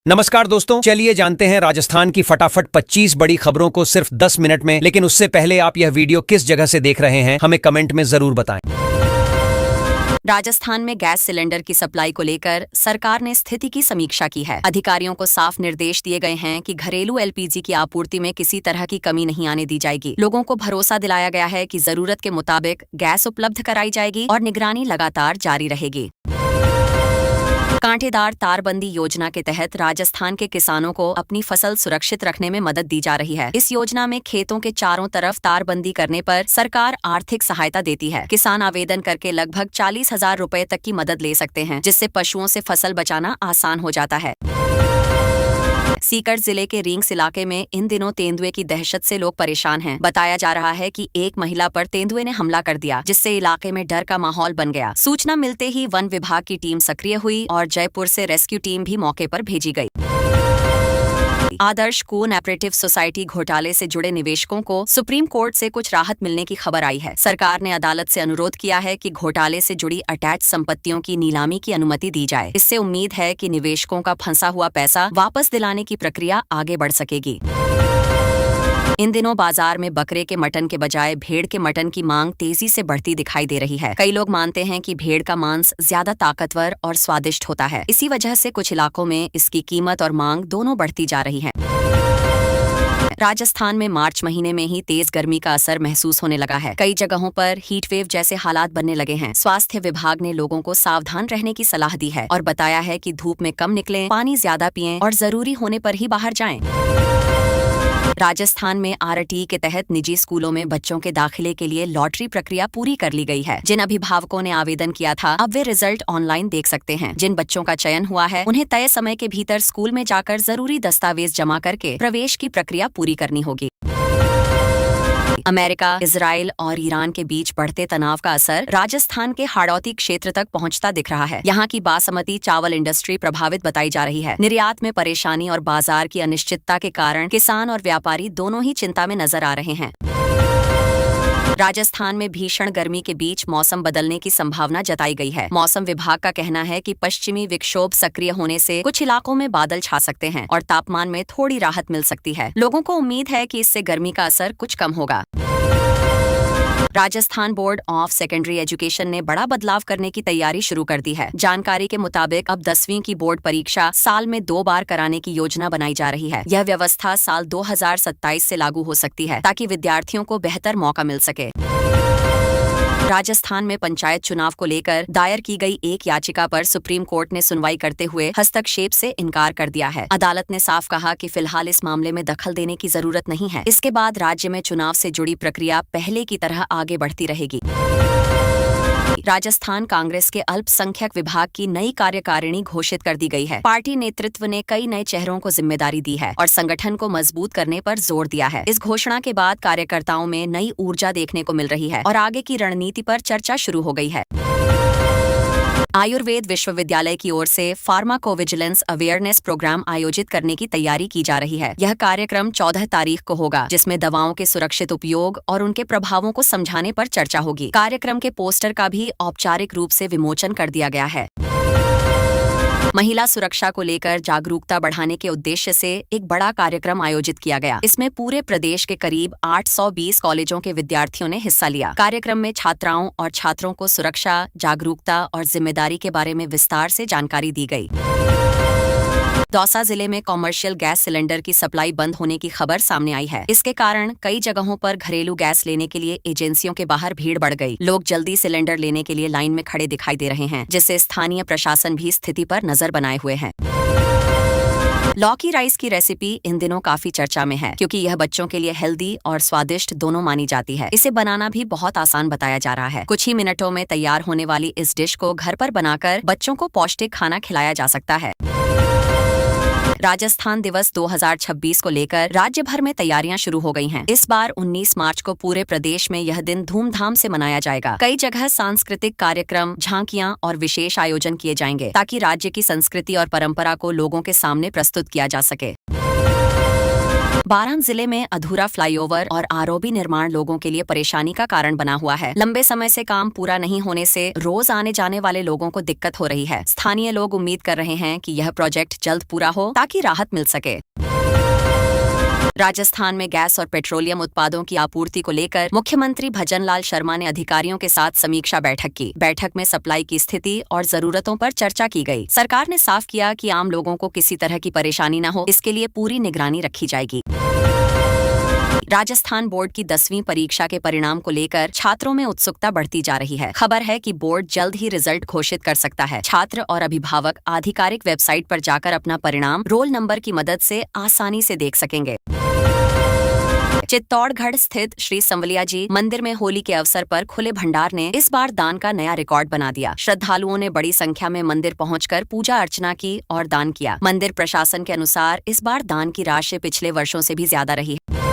नमस्कार दोस्तों, चलिए जानते हैं राजस्थान की फटाफट 25 बड़ी खबरों को सिर्फ 10 मिनट में। लेकिन उससे पहले आप यह वीडियो किस जगह से देख रहे हैं हमें कमेंट में जरूर बताएं। राजस्थान में गैस सिलेंडर की सप्लाई को लेकर सरकार ने स्थिति की समीक्षा की है। अधिकारियों को साफ निर्देश दिए गए हैं कि घरेलू एलपीजी की आपूर्ति में किसी तरह की कमी नहीं आने दी जाएगी। लोगों को भरोसा दिलाया गया है कि जरूरत के मुताबिक गैस उपलब्ध कराई जाएगी और निगरानी लगातार जारी रहेगी। कांटेदार तारबंदी योजना के तहत राजस्थान के किसानों को अपनी फसल सुरक्षित रखने में मदद दी जा रही है। इस योजना में खेतों के चारों तरफ तारबंदी करने पर सरकार आर्थिक सहायता देती है। किसान आवेदन करके लगभग 40,000 रुपए तक की मदद ले सकते हैं, जिससे पशुओं से फसल बचाना आसान हो जाता है। सीकर जिले के रींग्स इलाके में इन दिनों तेंदुए की दहशत से लोग परेशान हैं। बताया जा रहा है कि एक महिला पर तेंदुए ने हमला कर दिया, जिससे इलाके में डर का माहौल बन गया। सूचना मिलते ही वन विभाग की टीम सक्रिय हुई और जयपुर से रेस्क्यू टीम भी मौके पर भेजी गई। आदर्श कोऑपरेटिव सोसाइटी घोटाले से जुड़े निवेशकों को सुप्रीम कोर्ट से कुछ राहत मिलने की खबर आई है। सरकार ने अदालत से अनुरोध किया है कि घोटाले से जुड़ी अटैच संपत्तियों की नीलामी की अनुमति दी जाए। इससे उम्मीद है कि निवेशकों का फंसा हुआ पैसा वापस दिलाने की प्रक्रिया आगे बढ़ सकेगी। इन दिनों बाजार में बकरे के मटन के बजाय भेड़ के मटन की मांग तेजी से बढ़ती दिखाई दे रही है। कई लोग मानते हैं कि भेड़ का मांस ज्यादा ताकतवर और स्वादिष्ट होता है। इसी वजह से कुछ इलाकों में इसकी कीमत और मांग दोनों बढ़ती जा रही है। राजस्थान में मार्च महीने में ही तेज गर्मी का असर महसूस होने लगा है। कई जगहों पर हीट वेव जैसे हालात बनने लगे हैं। स्वास्थ्य विभाग ने लोगों को सावधान रहने की सलाह दी है और बताया है कि धूप में कम निकलें, पानी ज्यादा पिएं और जरूरी होने पर ही बाहर जाएं। राजस्थान में आरटीई के तहत निजी स्कूलों में बच्चों के दाखिले के लिए लॉटरी प्रक्रिया पूरी कर ली गई है। जिन अभिभावकों ने आवेदन किया था, अब वे रिजल्ट ऑनलाइन देख सकते हैं। जिन बच्चों का चयन हुआ है, उन्हें तय समय के भीतर स्कूल में जाकर जरूरी दस्तावेज जमा करके प्रवेश की प्रक्रिया पूरी करनी होगी। अमेरिका, इजराइल और ईरान के बीच बढ़ते तनाव का असर राजस्थान के हाड़ौती क्षेत्र तक पहुंचता दिख रहा है। यहाँ की बासमती चावल इंडस्ट्री प्रभावित बताई जा रही है। निर्यात में परेशानी और बाजार की अनिश्चितता के कारण किसान और व्यापारी दोनों ही चिंता में नजर आ रहे हैं। राजस्थान में भीषण गर्मी के बीच मौसम बदलने की संभावना जताई गई है। मौसम विभाग का कहना है कि पश्चिमी विक्षोभ सक्रिय होने से कुछ इलाकों में बादल छा सकते हैं और तापमान में थोड़ी राहत मिल सकती है। लोगों को उम्मीद है कि इससे गर्मी का असर कुछ कम होगा। Rajasthan board of secondary education ने बड़ा बदलाव करने की तैयारी शुरू कर दी है। जानकारी के मुताबिक अब 10वीं की बोर्ड परीक्षा साल में 2 बार कराने की योजना बनाई जा रही है। यह व्यवस्था साल 2027 से लागू हो सकती है, ताकि विद्यार्थियों को बेहतर मौका मिल सके। राजस्थान में पंचायत चुनाव को लेकर दायर की गई एक याचिका पर सुप्रीम कोर्ट ने सुनवाई करते हुए हस्तक्षेप से इनकार कर दिया है। अदालत ने साफ कहा कि फिलहाल इस मामले में दखल देने की जरूरत नहीं है। इसके बाद राज्य में चुनाव से जुड़ी प्रक्रिया पहले की तरह आगे बढ़ती रहेगी। राजस्थान कांग्रेस के अल्पसंख्यक विभाग की नई कार्यकारिणी घोषित कर दी गई है। पार्टी नेतृत्व ने कई नए चेहरों को जिम्मेदारी दी है और संगठन को मजबूत करने पर जोर दिया है। इस घोषणा के बाद कार्यकर्ताओं में नई ऊर्जा देखने को मिल रही है और आगे की रणनीति पर चर्चा शुरू हो गई है। आयुर्वेद विश्वविद्यालय की ओर से फार्माकोविजिलेंस अवेयरनेस प्रोग्राम आयोजित करने की तैयारी की जा रही है। यह कार्यक्रम 14 तारीख को होगा, जिसमें दवाओं के सुरक्षित उपयोग और उनके प्रभावों को समझाने पर चर्चा होगी। कार्यक्रम के पोस्टर का भी औपचारिक रूप से विमोचन कर दिया गया है। महिला सुरक्षा को लेकर जागरूकता बढ़ाने के उद्देश्य से एक बड़ा कार्यक्रम आयोजित किया गया। इसमें पूरे प्रदेश के करीब 820 कॉलेजों के विद्यार्थियों ने हिस्सा लिया। कार्यक्रम में छात्राओं और छात्रों को सुरक्षा, जागरूकता और जिम्मेदारी के बारे में विस्तार से जानकारी दी गई। दौसा जिले में कॉमर्शियल गैस सिलेंडर की सप्लाई बंद होने की खबर सामने आई है। इसके कारण कई जगहों पर घरेलू गैस लेने के लिए एजेंसियों के बाहर भीड़ बढ़ गई। लोग जल्दी सिलेंडर लेने के लिए लाइन में खड़े दिखाई दे रहे हैं, जिससे स्थानीय प्रशासन भी स्थिति पर नजर बनाए हुए है। लौकी राइस की रेसिपी इन दिनों काफी चर्चा में है, क्योंकि यह बच्चों के लिए हेल्दी और स्वादिष्ट दोनों मानी जाती है। इसे बनाना भी बहुत आसान बताया जा रहा है। कुछ ही मिनटों में तैयार होने वाली इस डिश को घर पर बनाकर बच्चों को पौष्टिक खाना खिलाया जा सकता है। राजस्थान दिवस 2026 को लेकर राज्य भर में तैयारियां शुरू हो गई हैं। इस बार 19 मार्च को पूरे प्रदेश में यह दिन धूमधाम से मनाया जाएगा। कई जगह सांस्कृतिक कार्यक्रम, झांकियां और विशेष आयोजन किए जाएंगे, ताकि राज्य की संस्कृति और परंपरा को लोगों के सामने प्रस्तुत किया जा सके। बारां जिले में अधूरा फ्लाईओवर और आरओबी निर्माण लोगों के लिए परेशानी का कारण बना हुआ है। लंबे समय से काम पूरा नहीं होने से रोज आने जाने वाले लोगों को दिक्कत हो रही है। स्थानीय लोग उम्मीद कर रहे हैं कि यह प्रोजेक्ट जल्द पूरा हो ताकि राहत मिल सके। राजस्थान में गैस और पेट्रोलियम उत्पादों की आपूर्ति को लेकर मुख्यमंत्री भजनलाल शर्मा ने अधिकारियों के साथ समीक्षा बैठक की। बैठक में सप्लाई की स्थिति और जरूरतों पर चर्चा की गई। सरकार ने साफ किया कि आम लोगों को किसी तरह की परेशानी न हो, इसके लिए पूरी निगरानी रखी जाएगी। राजस्थान बोर्ड की 10वीं परीक्षा के परिणाम को लेकर छात्रों में उत्सुकता बढ़ती जा रही है। खबर है कि बोर्ड जल्द ही रिजल्ट घोषित कर सकता है। छात्र और अभिभावक आधिकारिक वेबसाइट पर जाकर अपना परिणाम रोल नंबर की मदद से आसानी से देख सकेंगे। चित्तौड़गढ़ स्थित श्री संवलिया जी मंदिर में होली के अवसर पर खुले भंडार ने इस बार दान का नया रिकॉर्ड बना दिया। श्रद्धालुओं ने बड़ी संख्या में मंदिर पहुंचकर पूजा अर्चना की और दान किया। मंदिर प्रशासन के अनुसार इस बार दान की राशि पिछले वर्षों से भी ज्यादा रही है।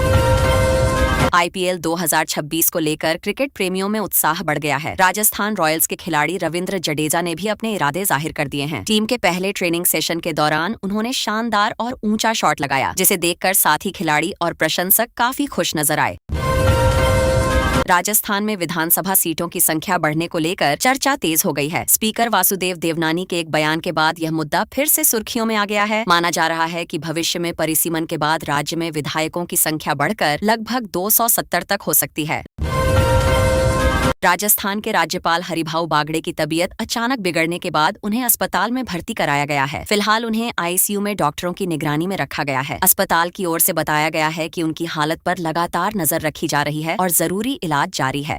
आईपीएल 2026 को लेकर क्रिकेट प्रेमियों में उत्साह बढ़ गया है। राजस्थान रॉयल्स के खिलाड़ी रविंद्र जडेजा ने भी अपने इरादे जाहिर कर दिए हैं। टीम के पहले ट्रेनिंग सेशन के दौरान उन्होंने शानदार और ऊंचा शॉट लगाया, जिसे देखकर साथी खिलाड़ी और प्रशंसक काफी खुश नजर आए। राजस्थान में विधानसभा सीटों की संख्या बढ़ने को लेकर चर्चा तेज हो गई है। स्पीकर वासुदेव देवनानी के एक बयान के बाद यह मुद्दा फिर से सुर्खियों में आ गया है। माना जा रहा है कि भविष्य में परिसीमन के बाद राज्य में विधायकों की संख्या बढ़कर लगभग 270 तक हो सकती है। राजस्थान के राज्यपाल हरिभाऊ बागड़े की तबीयत अचानक बिगड़ने के बाद उन्हें अस्पताल में भर्ती कराया गया है। फिलहाल उन्हें आईसीयू में डॉक्टरों की निगरानी में रखा गया है। अस्पताल की ओर से बताया गया है कि उनकी हालत पर लगातार नजर रखी जा रही है और जरूरी इलाज जारी है।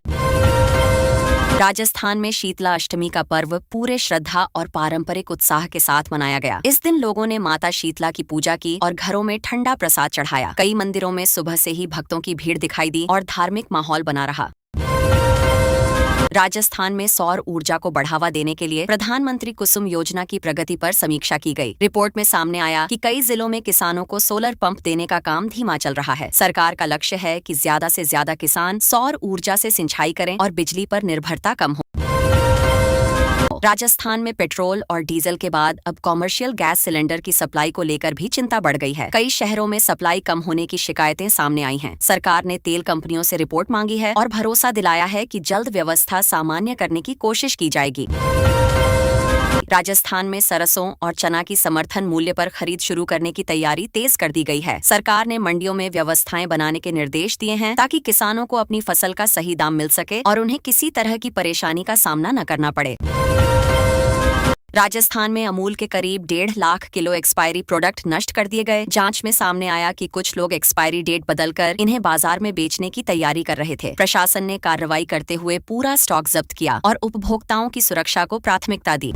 राजस्थान में शीतला अष्टमी का पर्व पूरे श्रद्धा और पारंपरिक उत्साह के साथ मनाया गया। इस दिन लोगों ने माता शीतला की पूजा की और घरों में ठंडा प्रसाद चढ़ाया। कई मंदिरों में सुबह से ही भक्तों की भीड़ दिखाई दी और धार्मिक माहौल बना रहा। राजस्थान में सौर ऊर्जा को बढ़ावा देने के लिए प्रधानमंत्री कुसुम योजना की प्रगति पर समीक्षा की गई। रिपोर्ट में सामने आया कि कई जिलों में किसानों को सोलर पंप देने का काम धीमा चल रहा है। सरकार का लक्ष्य है कि ज्यादा से ज्यादा किसान सौर ऊर्जा से सिंचाई करें और बिजली पर निर्भरता कम हो। राजस्थान में पेट्रोल और डीजल के बाद अब कॉमर्शियल गैस सिलेंडर की सप्लाई को लेकर भी चिंता बढ़ गई है। कई शहरों में सप्लाई कम होने की शिकायतें सामने आई हैं। सरकार ने तेल कंपनियों से रिपोर्ट मांगी है और भरोसा दिलाया है कि जल्द व्यवस्था सामान्य करने की कोशिश की जाएगी। राजस्थान में सरसों और चना की समर्थन मूल्य पर खरीद शुरू करने की तैयारी तेज कर दी गई है। सरकार ने मंडियों में व्यवस्थाएं बनाने के निर्देश दिए हैं ताकि किसानों को अपनी फसल का सही दाम मिल सके और उन्हें किसी तरह की परेशानी का सामना न करना पड़े। राजस्थान में अमूल के करीब 1.5 लाख किलो एक्सपायरी प्रोडक्ट नष्ट कर दिए गए। जांच में सामने आया कि कुछ लोग एक्सपायरी डेट बदलकर इन्हें बाजार में बेचने की तैयारी कर रहे थे। प्रशासन ने कार्रवाई करते हुए पूरा स्टॉक जब्त किया और उपभोक्ताओं की सुरक्षा को प्राथमिकता दी।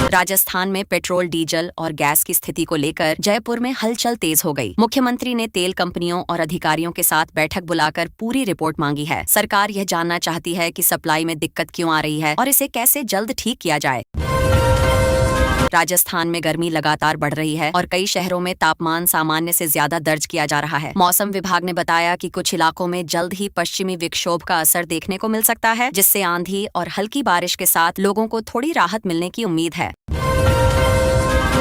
राजस्थान में पेट्रोल, डीजल और गैस की स्थिति को लेकर जयपुर में हलचल तेज हो गई। मुख्यमंत्री ने तेल कंपनियों और अधिकारियों के साथ बैठक बुलाकर पूरी रिपोर्ट मांगी है। सरकार यह जानना चाहती है कि सप्लाई में दिक्कत क्यों आ रही है और इसे कैसे जल्द ठीक किया जाए। राजस्थान में गर्मी लगातार बढ़ रही है और कई शहरों में तापमान सामान्य से ज्यादा दर्ज किया जा रहा है। मौसम विभाग ने बताया कि कुछ इलाकों में जल्द ही पश्चिमी विक्षोभ का असर देखने को मिल सकता है, जिससे आंधी और हल्की बारिश के साथ लोगों को थोड़ी राहत मिलने की उम्मीद है।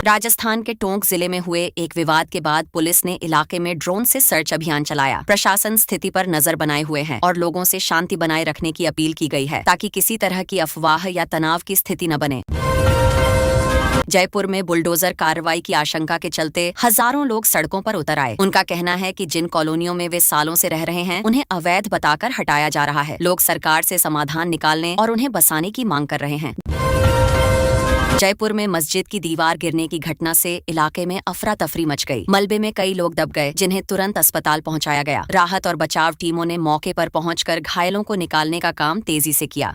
राजस्थान के टोंक जिले में हुए एक विवाद के बाद पुलिस ने इलाके में ड्रोन से सर्च अभियान चलाया। प्रशासन स्थिति पर नजर बनाए हुए है और लोगों से शांति बनाए रखने की अपील की गई है ताकि किसी तरह की अफवाह या तनाव की स्थिति न बने। जयपुर में बुलडोजर कार्रवाई की आशंका के चलते हजारों लोग सड़कों पर उतर आए। उनका कहना है कि जिन कॉलोनियों में वे सालों से रह रहे हैं उन्हें अवैध बताकर हटाया जा रहा है। लोग सरकार से समाधान निकालने और उन्हें बसाने की मांग कर रहे हैं। जयपुर में मस्जिद की दीवार गिरने की घटना से इलाके में अफरा तफरी मच गई। मलबे में कई लोग दब गए, जिन्हें तुरंत अस्पताल पहुंचाया गया। राहत और बचाव टीमों ने मौके पर पहुंचकर घायलों को निकालने का काम तेजी से किया।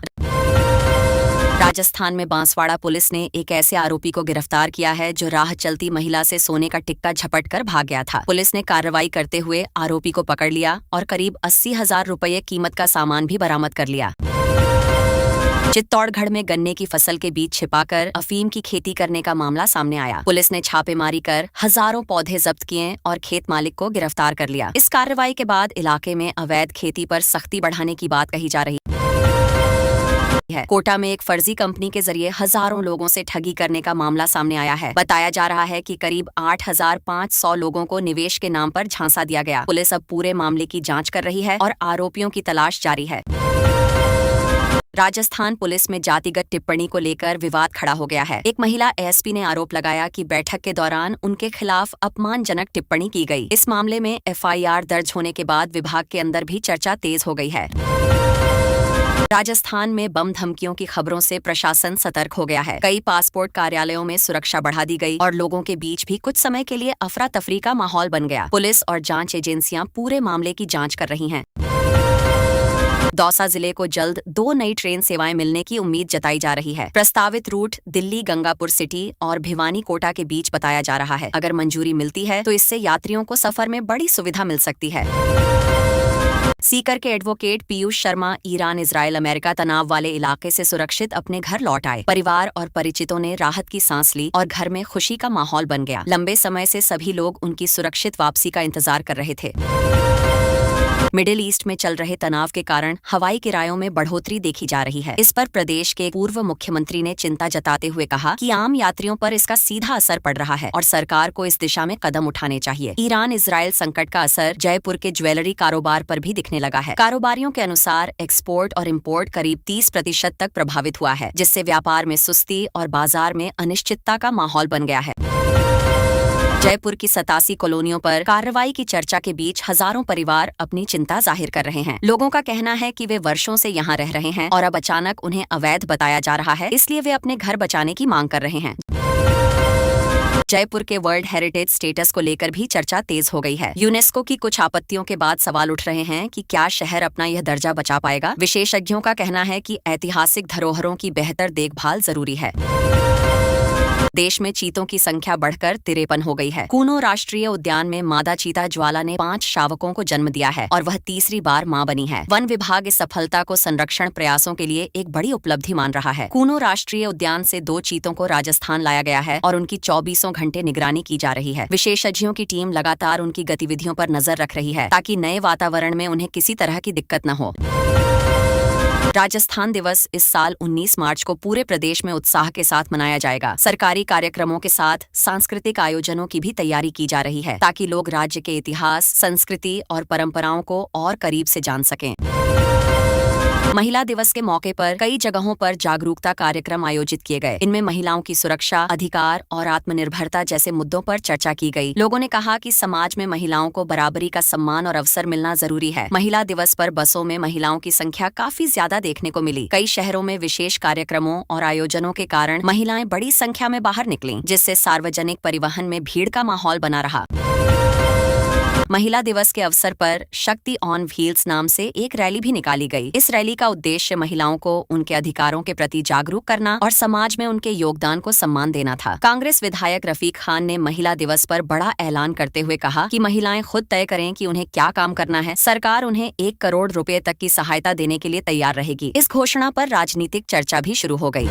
राजस्थान में बांसवाड़ा पुलिस ने एक ऐसे आरोपी को गिरफ्तार किया है जो राह चलती महिला से सोने का टिक्का झपटकर भाग गया था। पुलिस ने कार्रवाई करते हुए आरोपी को पकड़ लिया और करीब 80,000 रुपये कीमत का सामान भी बरामद कर लिया। चित्तौड़गढ़ में गन्ने की फसल के बीच छिपाकर अफीम की खेती करने का मामला सामने आया। पुलिस ने छापेमारी कर हजारों पौधे जब्त किए और खेत मालिक को गिरफ्तार कर लिया। इस कार्रवाई के बाद इलाके में अवैध खेती पर सख्ती बढ़ाने की बात कही जा रही। है। कोटा में एक फर्जी कंपनी के जरिए हजारों लोगों से ठगी करने का मामला सामने आया है। बताया जा रहा है कि करीब 8,500 लोगों को निवेश के नाम पर झांसा दिया गया। पुलिस अब पूरे मामले की जांच कर रही है और आरोपियों की तलाश जारी है। राजस्थान पुलिस में जातिगत टिप्पणी को लेकर विवाद खड़ा हो गया है। एक महिला एएसपी ने आरोप लगाया कि बैठक के दौरान उनके खिलाफ अपमानजनक टिप्पणी की गई। इस मामले में एफआईआर दर्ज होने के बाद विभाग के अंदर भी चर्चा तेज हो गई है। राजस्थान में बम धमकियों की खबरों से प्रशासन सतर्क हो गया है। कई पासपोर्ट कार्यालयों में सुरक्षा बढ़ा दी गई और लोगों के बीच भी कुछ समय के लिए अफरा तफरी का माहौल बन गया। पुलिस और जांच एजेंसियां पूरे मामले की जांच कर रही हैं। दौसा जिले को जल्द 2 नई ट्रेन सेवाएं मिलने की उम्मीद जताई जा रही है। प्रस्तावित रूट दिल्ली गंगापुर सिटी और भिवानी कोटा के बीच बताया जा रहा है। अगर मंजूरी मिलती है तो इससे यात्रियों को सफर में बड़ी सुविधा मिल सकती है। सीकर के advocate Piyush Sharma Iran, Israel, America तनाव वाले इलाके से सुरक्षित अपने घर लौट आए। परिवार और परिचितों ने राहत की सांस ली और घर में खुशी का माहौल बन गया। लंबे समय से सभी लोग उनकी सुरक्षित वापसी का इंतजार कर रहे थे। मिडिल ईस्ट में चल रहे तनाव के कारण हवाई किरायों में बढ़ोतरी देखी जा रही है। इस पर प्रदेश के पूर्व मुख्यमंत्री ने चिंता जताते हुए कहा कि आम यात्रियों पर इसका सीधा असर पड़ रहा है और सरकार को इस दिशा में कदम उठाने चाहिए। ईरान इजराइल संकट का असर जयपुर के ज्वेलरी कारोबार पर भी दिखने लगा है। कारोबारियों के अनुसार एक्सपोर्ट और इम्पोर्ट करीब 30% तक प्रभावित हुआ है, जिससे व्यापार में सुस्ती और बाजार में अनिश्चितता का माहौल बन गया है। जयपुर की 87 कॉलोनियों पर कार्रवाई की चर्चा के बीच हजारों परिवार अपनी चिंता जाहिर कर रहे हैं। लोगों का कहना है कि वे वर्षों से यहाँ रह रहे हैं और अब अचानक उन्हें अवैध बताया जा रहा है, इसलिए वे अपने घर बचाने की मांग कर रहे हैं। जयपुर के वर्ल्ड हेरिटेज स्टेटस को लेकर भी चर्चा तेज हो गई है। यूनेस्को की कुछ आपत्तियों के बाद सवाल उठ रहे हैं कि क्या शहर अपना यह दर्जा बचा पाएगा। विशेषज्ञों का कहना है कि ऐतिहासिक धरोहरों की बेहतर देखभाल जरूरी है। देश में चीतों की संख्या बढ़कर 53 हो गई है। कूनो राष्ट्रीय उद्यान में मादा चीता ज्वाला ने 5 शावकों को जन्म दिया है और वह तीसरी बार मां बनी है। वन विभाग इस सफलता को संरक्षण प्रयासों के लिए एक बड़ी उपलब्धि मान रहा है। कूनो राष्ट्रीय उद्यान से 2 चीतों को राजस्थान लाया गया है और उनकी 24 घंटे निगरानी की जा रही है। विशेषज्ञों की टीम लगातार उनकी गतिविधियों पर नजर रख रही है ताकि नए वातावरण में उन्हें किसी तरह की दिक्कत न हो। राजस्थान दिवस इस साल 19 मार्च को पूरे प्रदेश में उत्साह के साथ मनाया जाएगा। सरकारी कार्यक्रमों के साथ सांस्कृतिक आयोजनों की भी तैयारी की जा रही है ताकि लोग राज्य के इतिहास, संस्कृति और परंपराओं को और करीब से जान सकें। महिला दिवस के मौके पर कई जगहों पर जागरूकता कार्यक्रम आयोजित किए गए। इनमें महिलाओं की सुरक्षा, अधिकार और आत्मनिर्भरता जैसे मुद्दों पर चर्चा की गई। लोगों ने कहा कि समाज में महिलाओं को बराबरी का सम्मान और अवसर मिलना जरूरी है। महिला दिवस पर बसों में महिलाओं की संख्या काफी ज्यादा देखने को मिली। कई शहरों में विशेष कार्यक्रमों और आयोजनों के कारण महिलाएं बड़ी संख्या में बाहर निकलीं, जिससे सार्वजनिक परिवहन में भीड़ का माहौल बना रहा। महिला दिवस के अवसर पर शक्ति ऑन व्हील्स नाम से एक रैली भी निकाली गई। इस रैली का उद्देश्य महिलाओं को उनके अधिकारों के प्रति जागरूक करना और समाज में उनके योगदान को सम्मान देना था। कांग्रेस विधायक रफीक खान ने महिला दिवस पर बड़ा ऐलान करते हुए कहा कि महिलाएं खुद तय करें कि उन्हें क्या काम करना है। सरकार उन्हें 1 करोड़ रुपए तक की सहायता देने के लिए तैयार रहेगी। इस घोषणा पर राजनीतिक चर्चा भी शुरू हो गई।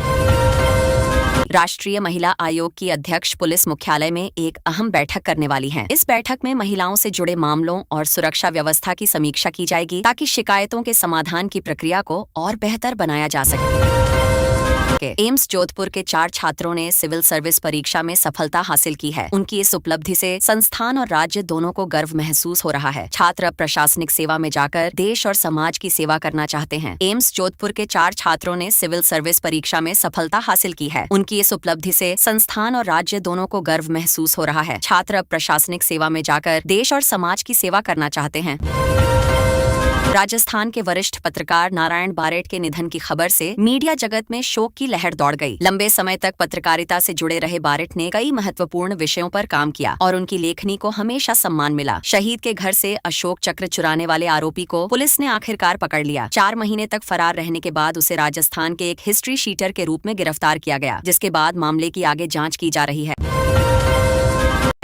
राष्ट्रीय महिला आयोग की अध्यक्ष पुलिस मुख्यालय में एक अहम बैठक करने वाली हैं। इस बैठक में महिलाओं से जुड़े मामलों और सुरक्षा व्यवस्था की समीक्षा की जाएगी ताकि शिकायतों के समाधान की प्रक्रिया को और बेहतर बनाया जा सके। एम्स जोधपुर के 4 छात्रों ने सिविल सर्विस परीक्षा में सफलता हासिल की है। उनकी इस उपलब्धि से संस्थान और राज्य दोनों को गर्व महसूस हो रहा है। छात्र अब प्रशासनिक सेवा में जाकर देश और समाज की सेवा करना चाहते हैं। एम्स जोधपुर के 4 छात्रों ने सिविल सर्विस परीक्षा में सफलता हासिल की है। उनकी इस उपलब्धि से संस्थान और राज्य दोनों को गर्व महसूस हो रहा है। छात्र अब प्रशासनिक सेवा में जाकर देश और समाज की सेवा करना चाहते हैं। राजस्थान के वरिष्ठ पत्रकार नारायण बारेठ के निधन की खबर से मीडिया जगत में शोक की लहर दौड़ गई। लंबे समय तक पत्रकारिता से जुड़े रहे बारेठ ने कई महत्वपूर्ण विषयों पर काम किया और उनकी लेखनी को हमेशा सम्मान मिला। शहीद के घर से अशोक चक्र चुराने वाले आरोपी को पुलिस ने आखिरकार पकड़ लिया। 4 महीने तक फरार रहने के बाद उसे राजस्थान के एक हिस्ट्री शीटर के रूप में गिरफ्तार किया गया, जिसके बाद मामले की आगे जाँच की जा रही है।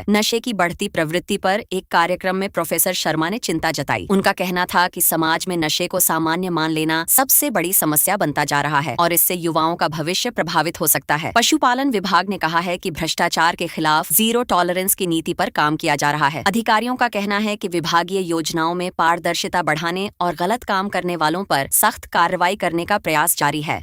नशे की बढ़ती प्रवृत्ति पर एक कार्यक्रम में प्रोफेसर शर्मा ने चिंता जताई। उनका कहना था कि समाज में नशे को सामान्य मान लेना सबसे बड़ी समस्या बनता जा रहा है और इससे युवाओं का भविष्य प्रभावित हो सकता है। पशुपालन विभाग ने कहा है कि भ्रष्टाचार के खिलाफ जीरो टॉलरेंस की नीति पर काम किया जा रहा है। अधिकारियों का कहना है कि विभागीय योजनाओं में पारदर्शिता बढ़ाने और गलत काम करने वालों पर सख्त कार्रवाई करने का प्रयास जारी है।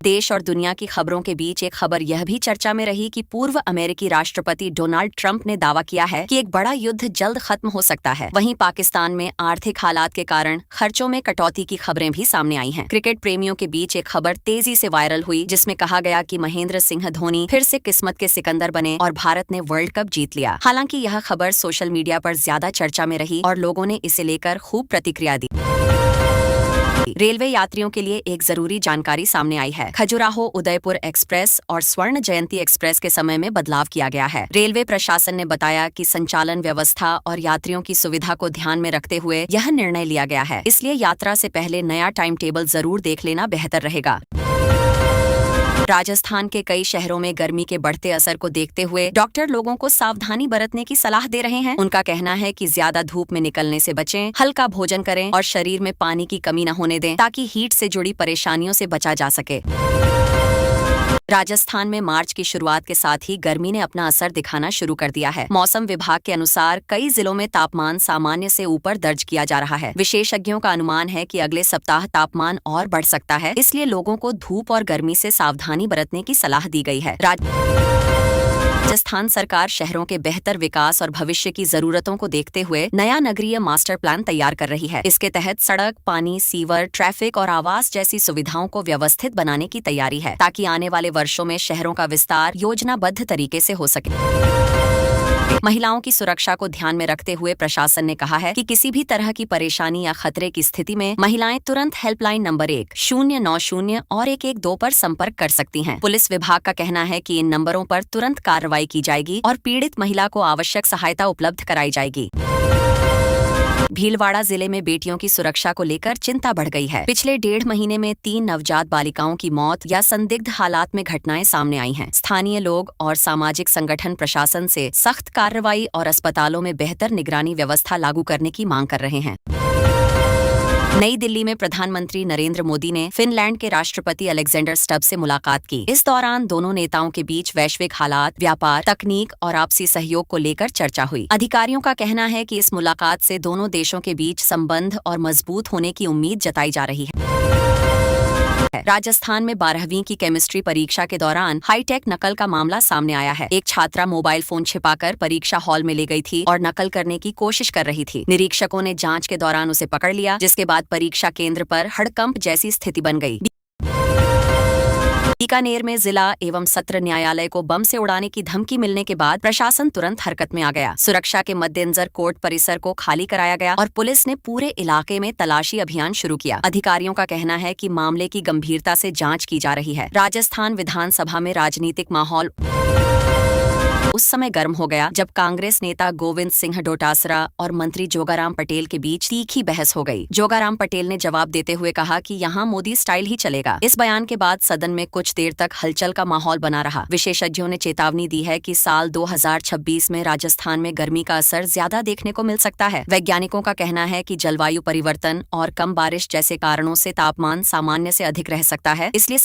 देश और दुनिया की खबरों के बीच एक खबर यह भी चर्चा में रही कि पूर्व अमेरिकी राष्ट्रपति डोनाल्ड ट्रंप ने दावा किया है कि एक बड़ा युद्ध जल्द खत्म हो सकता है। वहीं पाकिस्तान में आर्थिक हालात के कारण खर्चों में कटौती की खबरें भी सामने आई हैं। क्रिकेट प्रेमियों के बीच एक खबर तेजी से वायरल हुई जिसमें कहा गया कि महेंद्र सिंह धोनी फिर से किस्मत के सिकंदर बने और भारत ने वर्ल्ड कप जीत लिया। हालांकि यह खबर सोशल मीडिया पर ज्यादा चर्चा में रही और लोगों ने इसे लेकर खूब प्रतिक्रिया दी। रेलवे यात्रियों के लिए एक जरूरी जानकारी सामने आई है। खजुराहो उदयपुर एक्सप्रेस और स्वर्ण जयंती एक्सप्रेस के समय में बदलाव किया गया है। रेलवे प्रशासन ने बताया कि संचालन व्यवस्था और यात्रियों की सुविधा को ध्यान में रखते हुए यह निर्णय लिया गया है। इसलिए यात्रा से पहले नया टाइम टेबल जरूर देख लेना बेहतर रहेगा। राजस्थान के कई शहरों में गर्मी के बढ़ते असर को देखते हुए डॉक्टर लोगों को सावधानी बरतने की सलाह दे रहे हैं। उनका कहना है कि ज्यादा धूप में निकलने से बचें, हल्का भोजन करें और शरीर में पानी की कमी न होने दें ताकि हीट से जुड़ी परेशानियों से बचा जा सके। राजस्थान में मार्च की शुरुआत के साथ ही गर्मी ने अपना असर दिखाना शुरू कर दिया है। मौसम विभाग के अनुसार कई जिलों में तापमान सामान्य से ऊपर दर्ज किया जा रहा है। विशेषज्ञों का अनुमान है कि अगले सप्ताह तापमान और बढ़ सकता है, इसलिए लोगों को धूप और गर्मी से सावधानी बरतने की सलाह दी गई है। राजस्थान सरकार शहरों के बेहतर विकास और भविष्य की जरूरतों को देखते हुए नया नगरीय मास्टर प्लान तैयार कर रही है। इसके तहत सड़क, पानी, सीवर, ट्रैफिक और आवास जैसी सुविधाओं को व्यवस्थित बनाने की तैयारी है ताकि आने वाले वर्षों में शहरों का विस्तार योजनाबद्ध तरीके से हो सके। महिलाओं की सुरक्षा को ध्यान में रखते हुए प्रशासन ने कहा है कि किसी भी तरह की परेशानी या खतरे की स्थिति में महिलाएं तुरंत हेल्पलाइन नंबर 1090 और 112 पर संपर्क कर सकती हैं। पुलिस विभाग का कहना है कि इन नंबरों पर तुरंत कार्रवाई की जाएगी और पीड़ित महिला को आवश्यक सहायता उपलब्ध कराई जाएगी। भीलवाड़ा जिले में बेटियों की सुरक्षा को लेकर चिंता बढ़ गई है। पिछले 1.5 महीने में 3 नवजात बालिकाओं की मौत या संदिग्ध हालात में घटनाएं सामने आई हैं। स्थानीय लोग और सामाजिक संगठन प्रशासन से सख्त कार्रवाई और अस्पतालों में बेहतर निगरानी व्यवस्था लागू करने की मांग कर रहे हैं। नई दिल्ली में प्रधानमंत्री नरेंद्र मोदी ने फिनलैंड के राष्ट्रपति अलेक्जेंडर स्टब से मुलाकात की। इस दौरान दोनों नेताओं के बीच वैश्विक हालात, व्यापार, तकनीक और आपसी सहयोग को लेकर चर्चा हुई। अधिकारियों का कहना है कि इस मुलाकात से दोनों देशों के बीच संबंध और मजबूत होने की उम्मीद जताई जा रही है। राजस्थान में 12वीं की केमिस्ट्री परीक्षा के दौरान हाईटेक नकल का मामला सामने आया है। एक छात्रा मोबाइल फोन छिपाकर परीक्षा हॉल में ले गई थी और नकल करने की कोशिश कर रही थी। निरीक्षकों ने जांच के दौरान उसे पकड़ लिया, जिसके बाद परीक्षा केंद्र पर हड़कंप जैसी स्थिति बन गई। बीकानेर में जिला एवं सत्र न्यायालय को बम से उड़ाने की धमकी मिलने के बाद प्रशासन तुरंत हरकत में आ गया। सुरक्षा के मद्देनजर कोर्ट परिसर को खाली कराया गया और पुलिस ने पूरे इलाके में तलाशी अभियान शुरू किया। अधिकारियों का कहना है कि मामले की गंभीरता से जांच की जा रही है। राजस्थान विधानसभा में राजनीतिक माहौल उस समय गर्म हो गया जब कांग्रेस नेता गोविंद सिंह डोटासरा और मंत्री जोगाराम पटेल के बीच तीखी बहस हो गई। जोगाराम पटेल ने जवाब देते हुए कहा कि यहाँ मोदी स्टाइल ही चलेगा। इस बयान के बाद सदन में कुछ देर तक हलचल का माहौल बना रहा। विशेषज्ञों ने चेतावनी दी है कि साल 2026 में राजस्थान में गर्मी का असर ज्यादा देखने को मिल सकता है। वैज्ञानिकों का कहना है कि जलवायु परिवर्तन और कम बारिश जैसे कारणों से तापमान सामान्य से अधिक रह सकता है। इसलिए